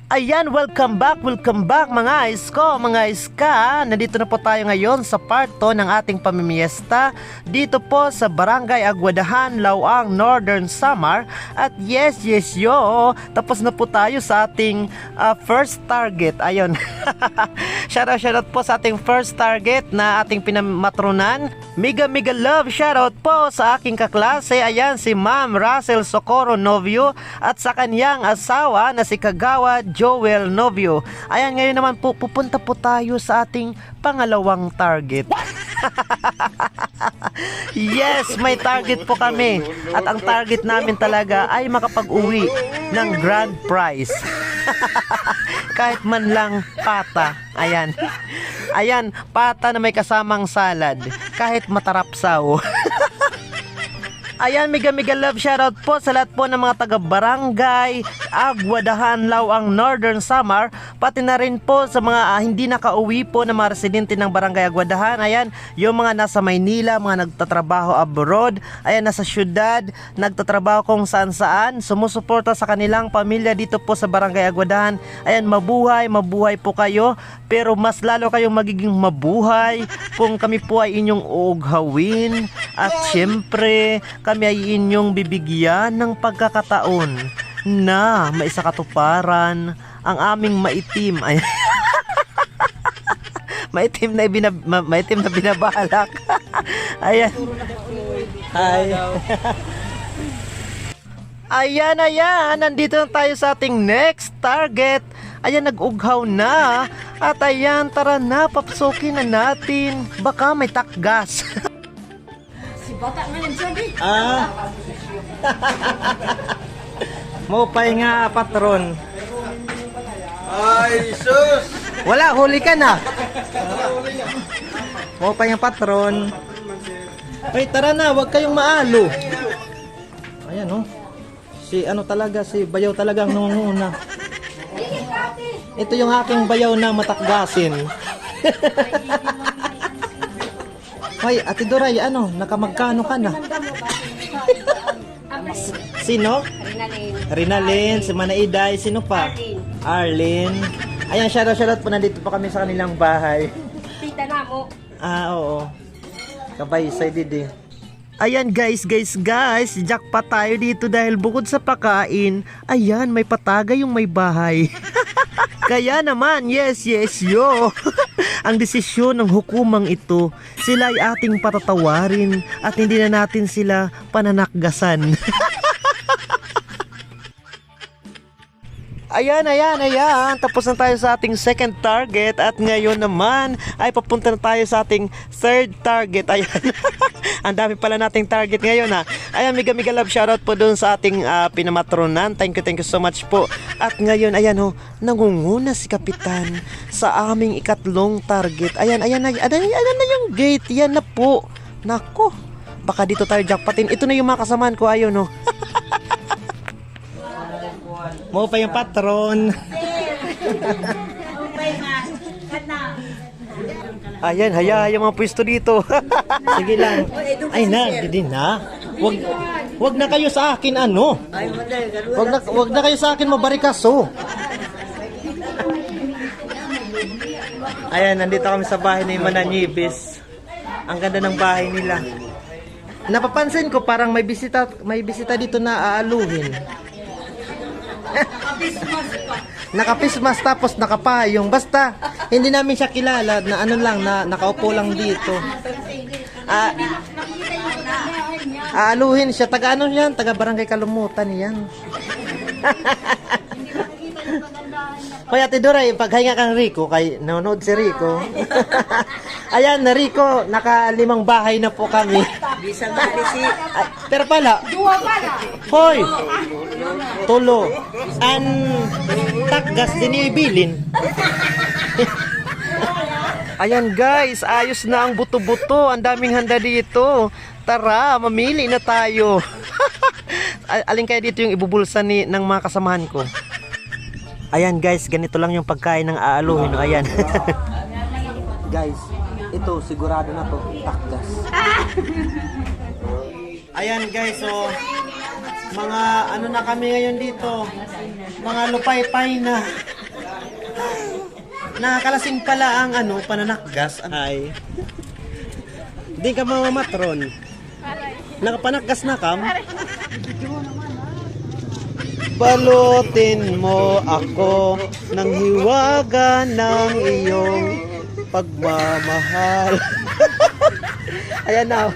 Ayan, welcome back mga isko, mga iska. Nandito na po tayo ngayon sa part 2 ng ating pamimiesta dito po sa Barangay Aguadahan, Laoang, Northern Samar. At yes yo, tapos na po tayo sa ating first target. Ayun. Shoutout po sa ating first target na ating pinamatronan. Mega love shoutout po sa aking kaklase. Ayan, si Ma'am Russell Socorro Novio at sa kanyang asawa na si Kagawa Joel Novio. Ayan, ngayon naman po pupunta po tayo sa ating pangalawang target. Yes, may target po kami. At ang target namin talaga ay makapag-uwi ng grand prize. Kahit man lang pata. Ayan. Ayan, pata na may kasamang salad. Kahit matarapsaw. Ayan, mega love shoutout po sa lahat po ng mga taga-barangay Aguadahan, Laoang, Northern Samar, pati na rin po sa mga hindi nakauwi po na mga residente ng barangay Aguadahan. Ayan, yung mga nasa Maynila, mga nagtatrabaho abroad, ayan, nasa syudad, nagtatrabaho kung saan-saan, sumusuporta sa kanilang pamilya dito po sa barangay Aguadahan. Ayan, mabuhay po kayo, pero mas lalo kayong magiging mabuhay kung kami po ay inyong uughawin. At syempre, kami ay inyong bibigyan ng pagkakataon na maisakatuparan ang aming maitim ay maitim na binabalak. Ayan. Hi. Ayan, nandito na tayo sa ating next target. Ayan, nag-ughaw na. At ayan, tara na, papasukin na natin. Baka may takgas. Bata nga yan sabi. Mo pay nga patron. Ay, sus! Wala, huli ka na. Mo pay nga patron. Ay, tara na, wag kayong maalo. Ayan oh. Si Bayaw talagang nunguna. Ito yung aking bayaw na matakgasin. Hoy, Ate Doray, nakamagkano ka na? Sino? Rinalyn, si Manaiday, sino pa? Arlene. Ayan, shoutout po, nandito po kami sa kanilang bahay. Tita na mo. Oo. Kabay, say didi. Ayan guys, jackpot tayo dito dahil bukod sa pakain, ayan, may pataga yung may bahay. Kaya naman, yes yo. Ang desisyon ng hukumang ito, sila ay ating patatawarin at hindi na natin sila pananakgasan. Ayan. Tapos na tayo sa ating second target at ngayon naman ay papunta na tayo sa ating third target. Ayan. Ang dami pala nating target ngayon ha. Ayan, mega love shoutout po doon sa ating pinamatronan. Thank you so much po. At ngayon, ayan nangunguna si Kapitan sa aming ikatlong target. Ayan na yung gate. Yan na po. Nako, baka dito tayo jackpotin. Ito na yung mga kasamaan ko. Ayun Mo pa yung patron. Ayan, hayaan mga pwesto dito. Sige lang. Ay hindi na. Wag na kayo sa akin Wag na kayo sa akin mabarikaso. Ayan, nandito kami sa bahay ni Mananyibis. Ang ganda ng bahay nila. Napapansin ko parang may bisita dito na aaluhin. Nakapismas tapos nakapayong. Basta hindi namin siya kilala na na nakaupo lang dito. Aaluhin siya. Taga Barangay Kalumutan yan. Hoy Ate Doray, paghinga kang Rico, kay nanonood si Rico. Ayan na Rico, naka 5 bahay na po kami. Bisang bali si. Pero pala. Dua pala. Hoy. Tulo. Takgas din ibilin. Ayan guys, ayos na ang buto-buto. Ang daming handa dito. Tara, mamili na tayo. Alin kaya dito yung ibubulsa ng mga kasamahan ko? Ayan guys, ganito lang yung pagkain ng aaluhin. Ayan. Guys, ito sigurado na to, takgas. Ayan guys, so mga na kami ngayon dito. Mga lupay-pay na. Nakakalasing pala ang pananakgas ay. Di ka mamamatron. Nakapanakgas na kam. Balutin mo ako ng hiwaga ng iyong pagmamahal. Ayan na.